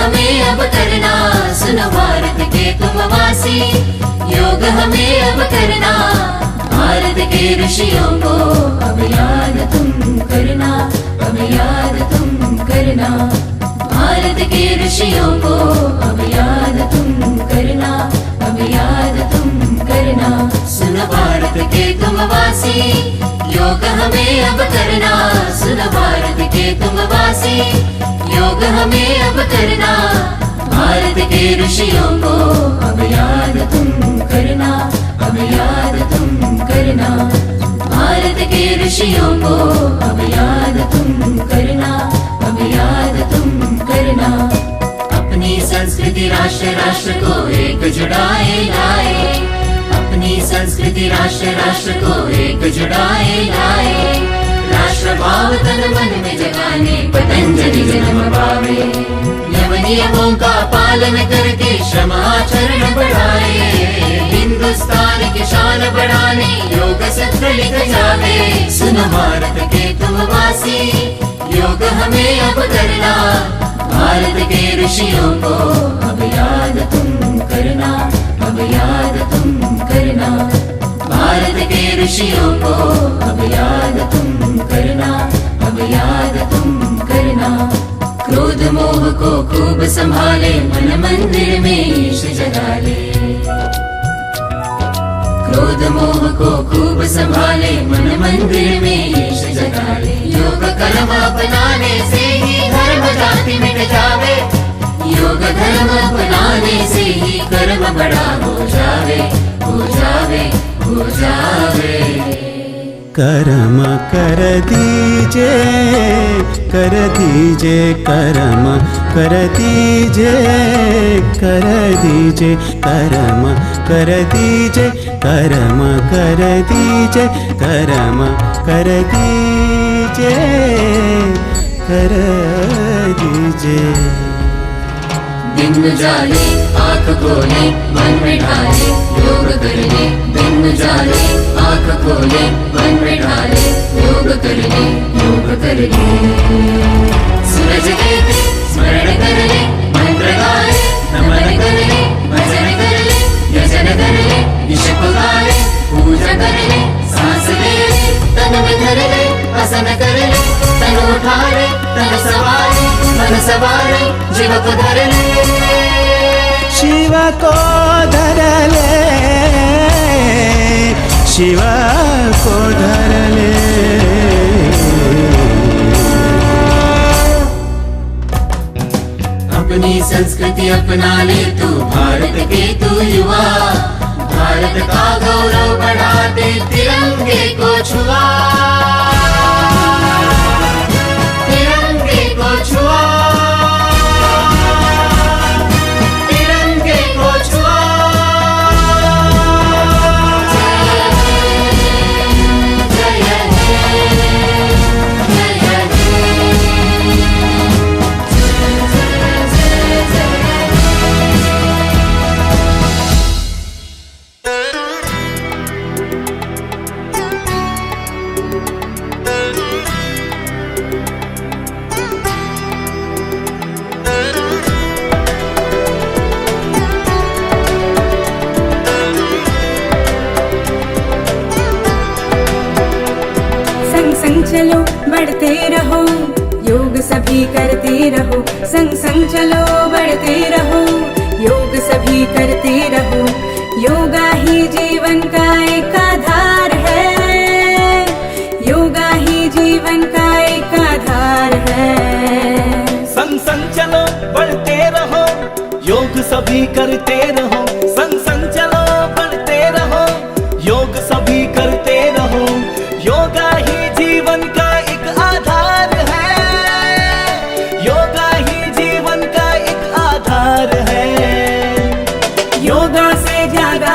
हमें अब करना, सुनो भारत के तुम वासी। योग हमें अब करना, भारत के ऋषियों को अब याद तुम करना, अब याद तुम करना। भारत के ऋषियों को अब याद तुम करना, अब याद तुम करना। सुनो भारत के तुम वासी, योग हमें अब करना, सुनो भारत के तुम वासी। योग हमें अब करना, भारत के ऋषियों को अब याद तुम करना, अब याद तुम करना। भारत के ऋषियों को अब याद तुम करना, अब याद तुम करना। अपनी संस्कृति राष्ट्र राष्ट्र को एक जुड़ाए लाए, अपनी संस्कृति राष्ट्र राष्ट्र को एक जुड़ाए लाए। राष्ट्र भाव तन मन में जगाने पतंजलि जन्म पावे। यम नियमों का पालन करके श्रम आचरण बढ़ाए। हिंदुस्तान की शान बढ़ाने योग सूत्र लिख जावे। सुनो भारत के तुम वासी, योग हमें अब करना, भारत के ऋषियों को अब याद तुम करना, अब याद तुम करना। भारत के ऋषियों को अब याद तुम करना, अब याद तुम करना। क्रोध मोह को खूब संभाले, मन मंदिर में ईश जगा ले। क्रोध मोह को खूब संभाले, मन मंदिर में ईश जगा ले। योग कर्म अपनाने से ही धर्म जाति मिट जावे। योग धर्म अपनाने से ही कर्म बड़ा हो जावे, हो जावे, हो जावे। कर्म कर दीजे, कर दीजे कर्म कर दीजे, कर दीजे कर्म कर दीजे, कर्म कर दीजे, कर्म कर दीजे, कर दीजे। दिन जाले आँख खोले, मन में ढाले, योग कर ले। दिन जाले आँख खोले, मन में ढाले, योग कर ले, योग कर ले। सूरज देव स्मरण कर ले, मंत्र गा ले, नमन कर ले, भजन कर ले, यजन कर ले, ईश पुकारे, पूजा कर ले, सांस ले ले, तन में धर ले, आसन कर ले, तन उठा ले, तन सवारे, मन सवारे, जीव को धर ले। शिव को धर ले, शिव को धर ले। अपनी संस्कृति अपना ले तू, भारत के तू युवा। भारत का गौरव बढ़ा दे, तिरंगे को छुआ, तिरंगे को छुआ, तिरंगे को छुआ। जय जय जय संग चलो बढ़ते रहो, योग सभी करते रहो। संग संग चलो बढ़ते रहो, योग सभी करते रहो। योगा ही जीवन का एक आधार है, योगा ही जीवन का एक आधार है। संग संग चलो बढ़ते रहो, योग सभी करते रहो। संग संग चलो बढ़ते रहो, योग सभी करते रहो। योगा ही जीवन का एक आधार है, योगा ही जीवन का एक आधार है। योगा से ज्यादा